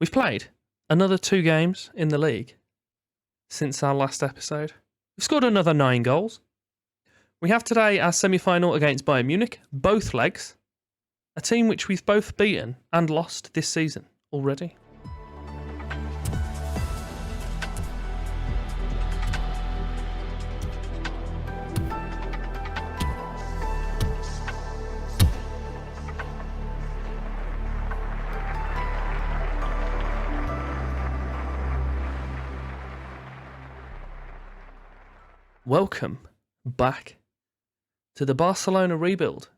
We've played another 2 games in the league since our last episode. We've scored another 9 goals. We have today our semi-final against Bayern Munich, both legs, a team which we've both beaten and lost this season already. Welcome back to the Barcelona rebuild.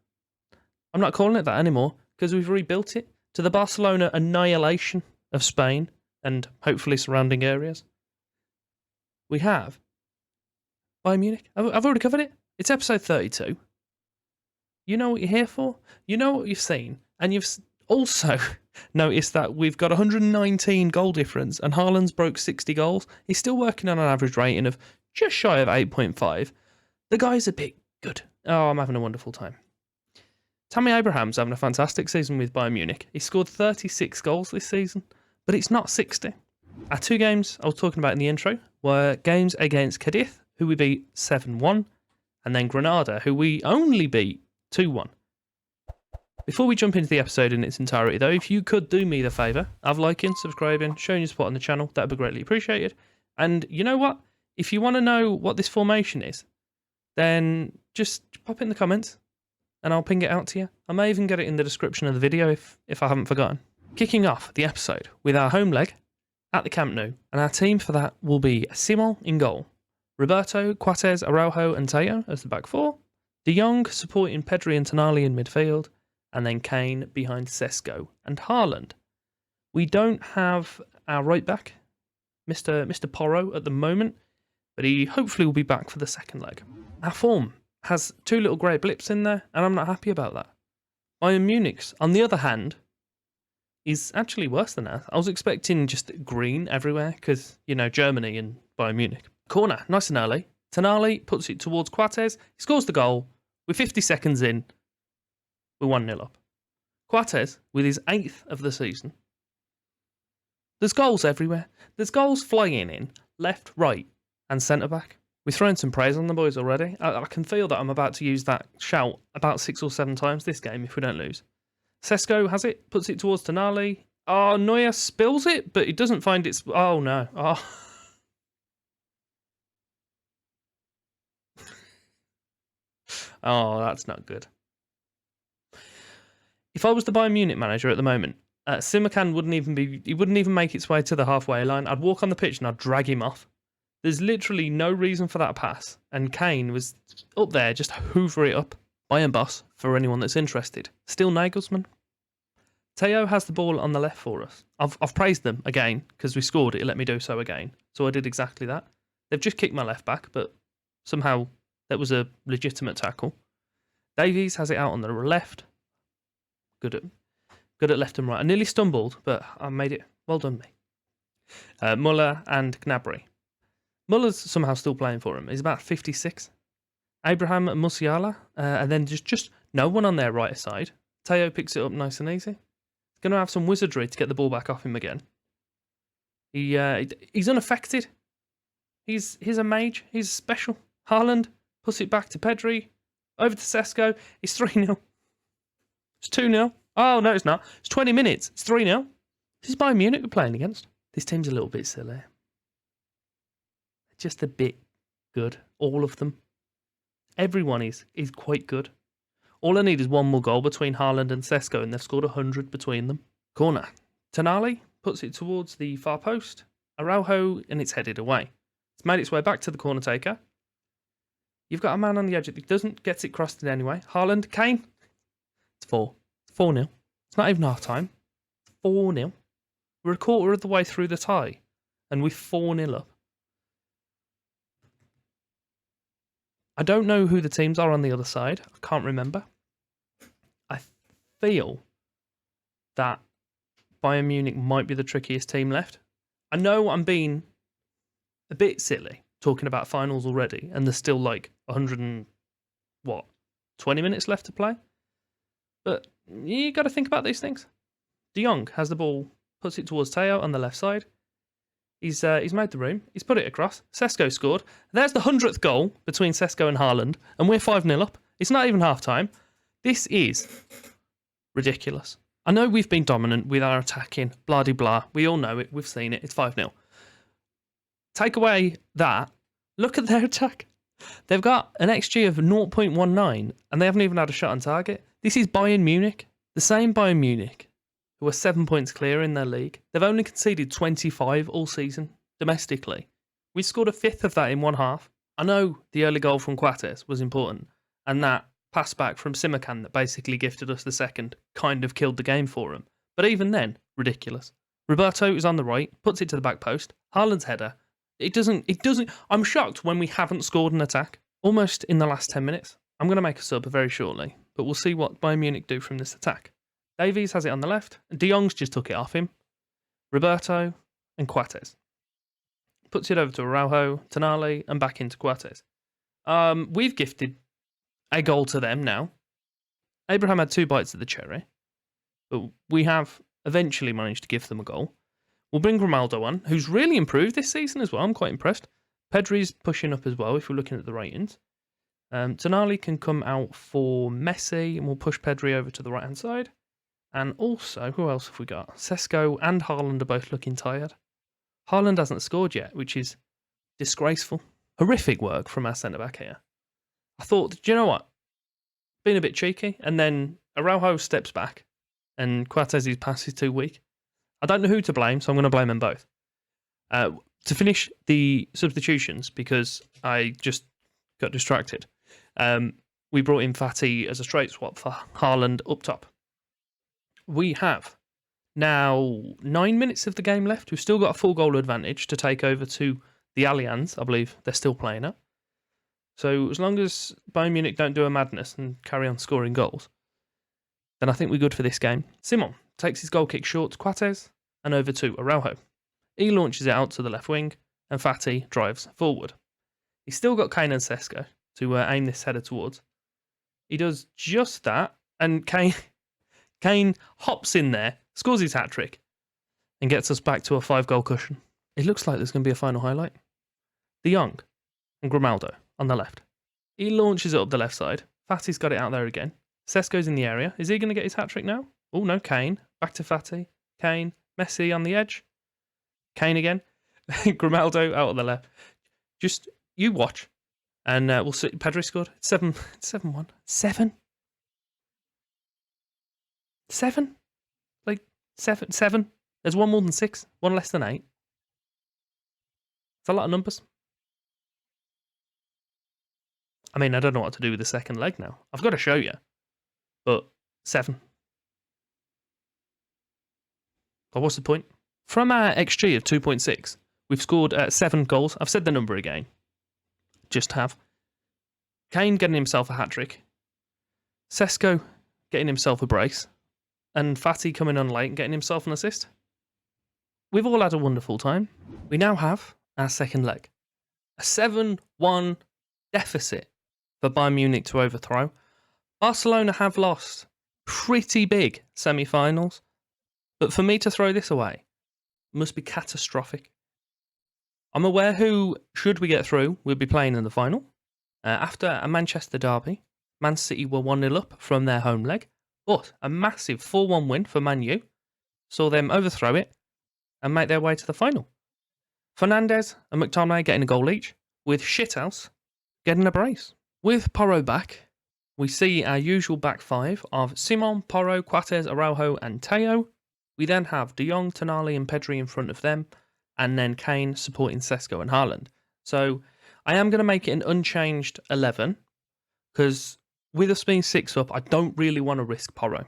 I'm not calling it that anymore because we've rebuilt it to the Barcelona annihilation of Spain and hopefully surrounding areas. We have Bayern Munich. I've already covered it. It's episode 32. You know what you're here for. You know what you've seen. And you've also noticed that we've got 119 goal difference and Haaland's broke 60 goals. He's still working on an average rating of just shy of 8.5. The guy's a bit good. Oh, I'm having a wonderful time. Tammy Abraham's having a fantastic season with Bayern Munich. He scored 36 goals this season, but it's not 60. Our 2 games I was talking about in the intro were games against Cadiz, who we beat 7-1, and then Granada, who we only beat 2-1. Before we jump into the episode in its entirety, though, if you could do me the favour of liking, subscribing, showing your support on the channel, that would be greatly appreciated. And you know what? If you want to know what this formation is, then just pop it in the comments and I'll ping it out to you. I may even get it in the description of the video if I haven't forgotten. Kicking off the episode with our home leg at the Camp Nou, and our team for that will be Simon in goal, Roberto, Coates, Araujo and Teo as the back 4, De Jong supporting Pedri and Tonali in midfield, and then Kane behind Sesko and Haaland. We don't have our right back, Mr. Porro, at the moment, but he hopefully will be back for the second leg. Our form has 2 little grey blips in there, and I'm not happy about that. Bayern Munich's, on the other hand, is actually worse than that. I was expecting just green everywhere, because, you know, Germany and Bayern Munich. Corner, nice and early. Tonali puts it towards Coates. He scores the goal. We're 50 seconds in. We're 1-0 up. Coates, with his 8th of the season. There's goals everywhere. There's goals flying in, left, right, and centre-back. We're throwing some praise on the boys already. I can feel that I'm about to use that shout about 6 or 7 times this game if we don't lose. Sesko has it, puts it towards Tonali. Oh, Neuer spills it, but he doesn't find it... Oh, no. Oh. Oh, that's not good. If I was the Bayern Munich manager at the moment, Simakan wouldn't even make its way to the halfway line. I'd walk on the pitch and I'd drag him off. There's literally no reason for that pass, and Kane was up there just hoover it up. Bayern boss, for anyone that's interested. Still Nagelsmann. Teo has the ball on the left for us. I've praised them again, because we scored it let me do so again. So I did exactly that. They've just kicked my left back, but somehow that was a legitimate tackle. Davies has it out on the left. Good at left and right. I nearly stumbled, but I made it. Well done, me. Muller and Gnabry. Muller's somehow still playing for him. He's about 56. Abraham and Musiala, and then just no one on their right side. Teo picks it up nice and easy. He's going to have some wizardry to get the ball back off him again. He's unaffected. He's a mage. He's special. Haaland puts it back to Pedri. Over to Sesko. It's 3-0. It's 2-0. Oh, no, it's not. It's 20 minutes. It's 3-0. This is Bayern Munich we're playing against. This team's a little bit silly. Just a bit good. All of them. Everyone is quite good. All I need is one more goal between Haaland and Sesko, and they've scored 100 between them. Corner. Tonali puts it towards the far post. Araujo, and it's headed away. It's made its way back to the corner taker. You've got a man on the edge. It doesn't get it crossed in anyway. Haaland, Kane. It's 4. It's 4-0. It's not even half time. 4-0. We're a quarter of the way through the tie, and we're 4-0 up. I don't know who the teams are on the other side. I can't remember. I feel that Bayern Munich might be the trickiest team left. I know I'm being a bit silly talking about finals already, and there's still like 20 minutes left to play. But you got to think about these things. De Jong has the ball puts it towards Teo on the left side. He's made the room. He's put it across. Sesko scored. There's the 100th goal between Sesko and Haaland, and we're 5-0 up. It's not even half-time. This is ridiculous. I know we've been dominant with our attacking, blah-de-blah. We all know it. We've seen it. It's 5-0. Take away that. Look at their attack. They've got an XG of 0.19, and they haven't even had a shot on target. This is Bayern Munich. The same Bayern Munich, who are 7 points clear in their league. They've only conceded 25 all season, domestically. We scored a fifth of that in one half. I know the early goal from Coates was important, and that pass back from Simakan that basically gifted us the second kind of killed the game for him. But even then, ridiculous. Roberto is on the right, puts it to the back post. Haaland's header. It doesn't. I'm shocked when we haven't scored an attack. Almost in the last 10 minutes. I'm going to make a sub very shortly, but we'll see what Bayern Munich do from this attack. Davies has it on the left. De Jong's just took it off him. Roberto and Coates. Puts it over to Araujo, Tonali, and back into Coates. We've gifted a goal to them now. Abraham had 2 bites of the cherry, but we have eventually managed to give them a goal. We'll bring Ronaldo on, who's really improved this season as well. I'm quite impressed. Pedri's pushing up as well if we're looking at the ratings. Tonali can come out for Messi, and we'll push Pedri over to the right-hand side. And also, who else have we got? Sesko and Haaland are both looking tired. Haaland hasn't scored yet, which is disgraceful. Horrific work from our centre-back here. I thought, do you know what? Been a bit cheeky. And then Araujo steps back, and Coates' pass is too weak. I don't know who to blame, so I'm going to blame them both. To finish the substitutions, because I just got distracted, we brought in Fati as a straight swap for Haaland up top. We have now 9 minutes of the game left. We've still got a full goal advantage to take over to the Allianz. I believe they're still playing it. So as long as Bayern Munich don't do a madness and carry on scoring goals, then I think we're good for this game. Simon takes his goal kick short to Coates and over to Araujo. He launches it out to the left wing, and Fati drives forward. He's still got Kane and Sesko to aim this header towards. He does just that, and Kane hops in there, scores his hat-trick, and gets us back to a 5-goal cushion. It looks like there's going to be a final highlight. De Jong and Grimaldo on the left. He launches it up the left side. Fati's got it out there again. Sesko's in the area. Is he going to get his hat-trick now? Oh, no, Kane. Back to Fati. Kane. Messi on the edge. Kane again. Grimaldo out on the left. Just, you watch. And we'll see. Pedri scored. It's 7-1. 7? 7? Like, 7? There's one more than 6. One less than 8. It's a lot of numbers. I mean, I don't know what to do with the second leg now. I've got to show you. But 7. But what's the point? From our XG of 2.6, we've scored 7 goals. I've said the number again. Just have. Kane getting himself a hat-trick. Sesko getting himself a brace. And Fati coming on late and getting himself an assist. We've all had a wonderful time. We now have our second leg. A 7-1 deficit for Bayern Munich to overthrow. Barcelona have lost pretty big semi-finals. But for me to throw this away must be catastrophic. I'm aware who, should we get through, we'll be playing in the final. After a Manchester derby, Man City were 1-0 up from their home leg, but a massive 4-1 win for Man U saw them overthrow it and make their way to the final. Fernandes and McTominay getting a goal each, with Shithouse getting a brace. With Porro back, we see our usual back five of Simon, Porro, Coates, Araujo and Teo. We then have De Jong, Tonali and Pedri in front of them, and then Kane supporting Sesko and Haaland. So I am going to make it an unchanged 11, because with us being 6 up, I don't really want to risk Porro.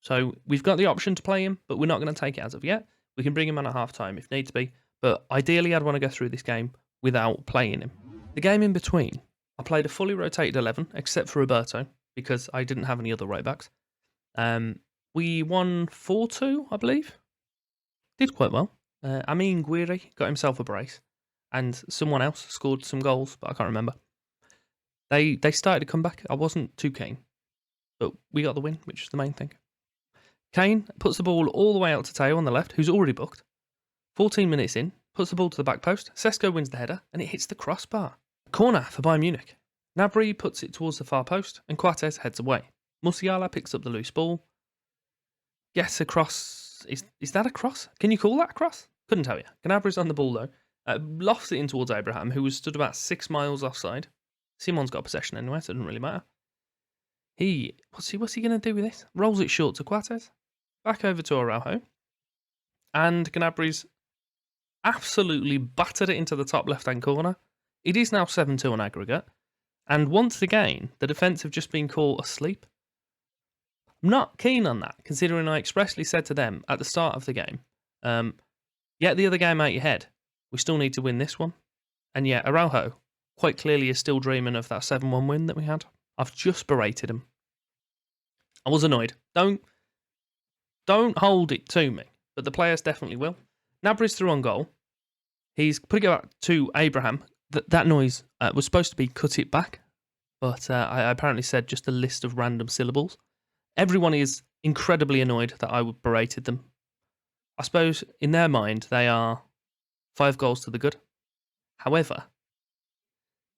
So we've got the option to play him, but we're not going to take it as of yet. We can bring him on at half-time if needs be, but ideally I'd want to go through this game without playing him. The game in between, I played a fully rotated 11, except for Roberto, because I didn't have any other right-backs. We won 4-2, I believe. Did quite well. Amin Guiri got himself a brace, and someone else scored some goals, but I can't remember. They started to come back. I wasn't too keen, but we got the win, which is the main thing. Kane puts the ball all the way out to Teo on the left, who's already booked. 14 minutes in, puts the ball to the back post. Sesko wins the header, and it hits the crossbar. Corner for Bayern Munich. Gnabry puts it towards the far post, and Coates heads away. Musiala picks up the loose ball. Gets a cross. Is that a cross? Can you call that a cross? Couldn't tell you. Gnabry's on the ball, though. Lofts it in towards Abraham, who was stood about 6 miles offside. Simon's got possession anyway, so it doesn't really matter. What's he going to do with this? Rolls it short to Coates. Back over to Araujo. And Gnabry's absolutely battered it into the top left-hand corner. It is now 7-2 on aggregate. And once again, the defence have just been caught asleep. I'm not keen on that, considering I expressly said to them at the start of the game, get the other game out your head. We still need to win this one. And yeah, Araujo quite clearly is still dreaming of that 7-1 win that we had. I've just berated him. I was annoyed. Don't hold it to me, but the players definitely will. Gnabry's through on goal. He's putting it back to Abraham. That noise was supposed to be cut it back, but I apparently said just a list of random syllables. Everyone is incredibly annoyed that I berated them. I suppose in their mind they are 5 goals to the good. However,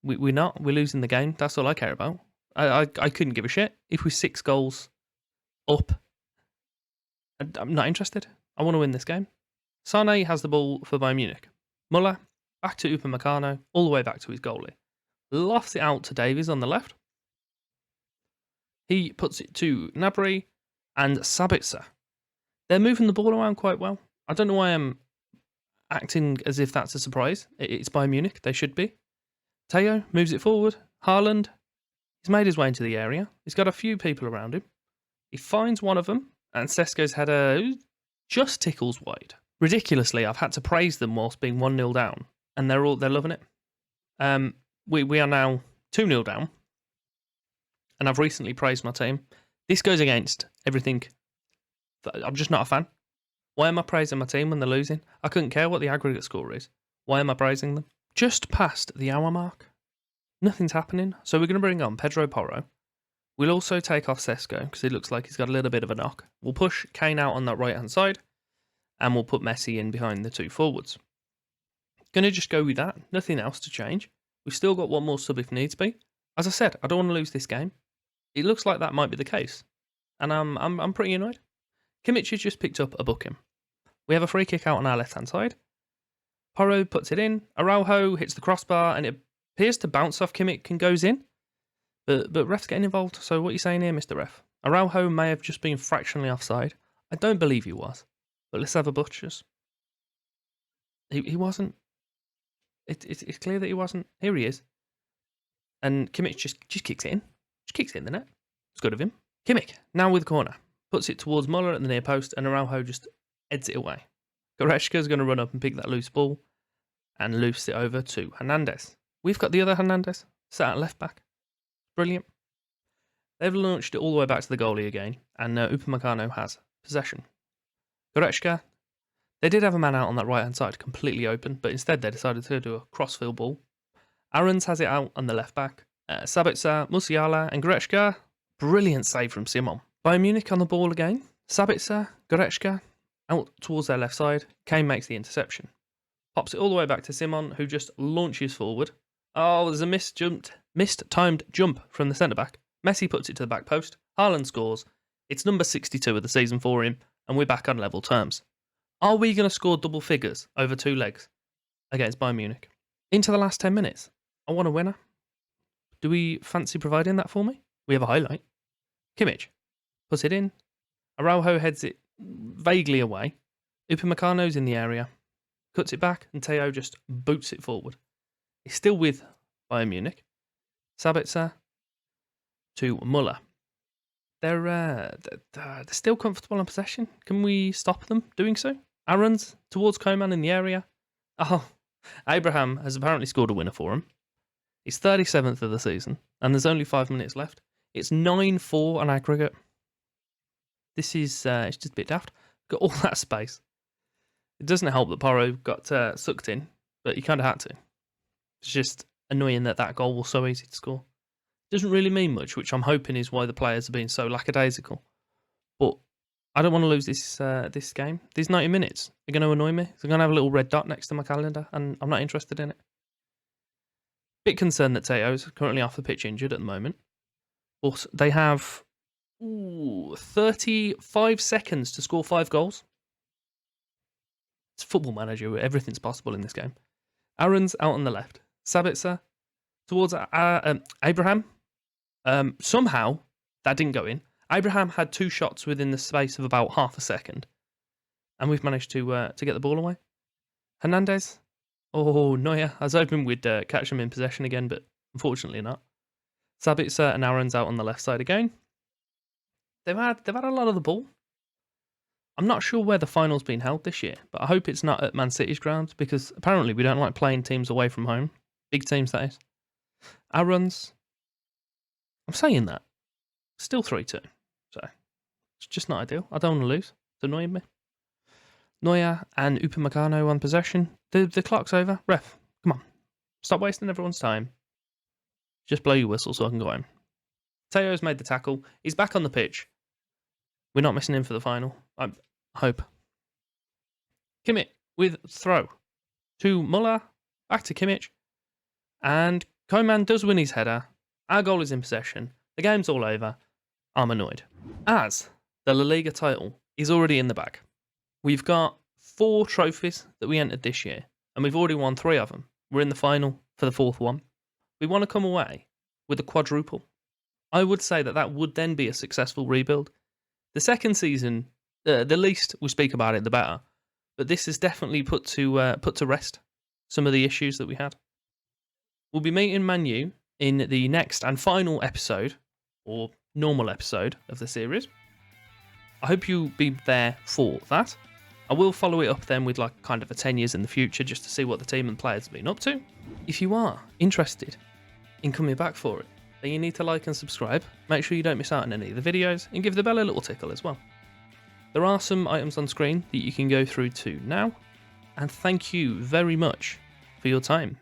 we're not. We're losing the game. That's all I care about. I couldn't give a shit if we're 6 goals up. I'm not interested. I want to win this game. Sane has the ball for Bayern Munich. Muller back to Upamecano, all the way back to his goalie. Lofts it out to Davies on the left. He puts it to Gnabry and Sabitzer. They're moving the ball around quite well. I don't know why I'm acting as if that's a surprise. It's Bayern Munich. They should be. Teo moves it forward. Haaland, he's made his way into the area. He's got a few people around him. He finds one of them, and Sesko's header just tickles wide. Ridiculously, I've had to praise them whilst being 1-0 down, and they're loving it. We are now 2-0 down, and I've recently praised my team. This goes against everything. I'm just not a fan. Why am I praising my team when they're losing? I couldn't care what the aggregate score is. Why am I praising them? Just past the hour mark. Nothing's happening, so we're going to bring on Pedro Porro. We'll also take off Sesko, because it looks like he's got a little bit of a knock. We'll push Kane out on that right-hand side, and we'll put Messi in behind the 2 forwards. Going to just go with that. Nothing else to change. We've still got one more sub if needs be. As I said, I don't want to lose this game. It looks like that might be the case, and I'm pretty annoyed. Kimmich has just picked up a booking. We have a free kick out on our left-hand side. Porro puts it in. Araujo hits the crossbar, and it appears to bounce off Kimmich and goes in. But ref's getting involved. So what are you saying here, Mr. Ref? Araujo may have just been fractionally offside. I don't believe he was. But let's have a butchers. He wasn't. It's clear that he wasn't. Here he is. And Kimmich just kicks it in. Just kicks it in the net. It's good of him. Kimmich, now with the corner. Puts it towards Muller at the near post, and Araujo just heads it away. Goretzka's going to run up and pick that loose ball and loose it over to Hernandez. We've got the other Hernandez sat at left back. Brilliant. They've launched it all the way back to the goalie again, and Upamecano has possession. Goretzka, they did have a man out on that right-hand side, completely open, but instead they decided to do a crossfield ball. Aarons has it out on the left back. Sabitzer, Musiala, and Goretzka. Brilliant save from Simon. Bayern Munich on the ball again. Sabitzer, Goretzka, out towards their left side. Kane makes the interception. Pops it all the way back to Simon, who just launches forward. Oh, there's a missed-timed jump from the centre-back. Messi puts it to the back post. Haaland scores. It's number 62 of the season for him, and we're back on level terms. Are we going to score double figures over 2 legs against Bayern Munich? Into the last 10 minutes. I want a winner. Do we fancy providing that for me? We have a highlight. Kimmich puts it in. Araujo heads it vaguely away. Upamecano's in the area. Cuts it back, and Teo just boots it forward. He's still with Bayern Munich. Sabitzer to Muller. They're still comfortable in possession. Can we stop them doing so? Aarons towards Koeman in the area. Oh, Abraham has apparently scored a winner for him. He's 37th of the season, and there's only 5 minutes left. It's 9-4 on aggregate. This is it's just a bit daft. Got all that space. It doesn't help that Porro got sucked in, but he kind of had to. It's just annoying that goal was so easy to score. Doesn't really mean much, which I'm hoping is why the players are being so lackadaisical. But I don't want to lose this game. These 90 minutes are going to annoy me. They're going to have a little red dot next to my calendar, and I'm not interested in it. Bit concerned that Teo's currently off the pitch injured at the moment. But they have 35 seconds to score 5 goals. It's Football Manager. Everything's possible in this game. Aaron's out on the left. Sabitzer towards Abraham. Somehow, that didn't go in. Abraham had 2 shots within the space of about half a second. And we've managed to get the ball away. Hernandez. Oh, Neuer. I was hoping we'd catch him in possession again, but unfortunately not. Sabitzer and Aaron's out on the left side again. They've had a lot of the ball. I'm not sure where the final's been held this year, but I hope it's not at Man City's grounds, because apparently we don't like playing teams away from home. Big teams, that is. Aaron's. I'm saying that. Still 3-2. So, it's just not ideal. I don't want to lose. It's annoying me. Neuer and Upamecano on possession. The clock's over. Ref, come on. Stop wasting everyone's time. Just blow your whistle so I can go home. Teo's made the tackle. He's back on the pitch. We're not missing him for the final. I hope. Kimmich with throw to Muller. Back to Kimmich. And Koeman does win his header. Our goal is in possession. The game's all over. I'm annoyed. As the La Liga title is already in the bag. We've got 4 trophies that we entered this year, and we've already won 3 of them. We're in the final for the 4th one. We want to come away with a quadruple. I would say that would then be a successful rebuild. The second season, the least we speak about it, the better. But this has definitely put to rest some of the issues that we had. We'll be meeting Man U in the next and final episode, or normal episode of the series. I hope you'll be there for that. I will follow it up then with like kind of a 10 years in the future just to see what the team and players have been up to. If you are interested in coming back for it, then you need to like and subscribe. Make sure you don't miss out on any of the videos and give the bell a little tickle as well. There are some items on screen that you can go through to now. And thank you very much for your time.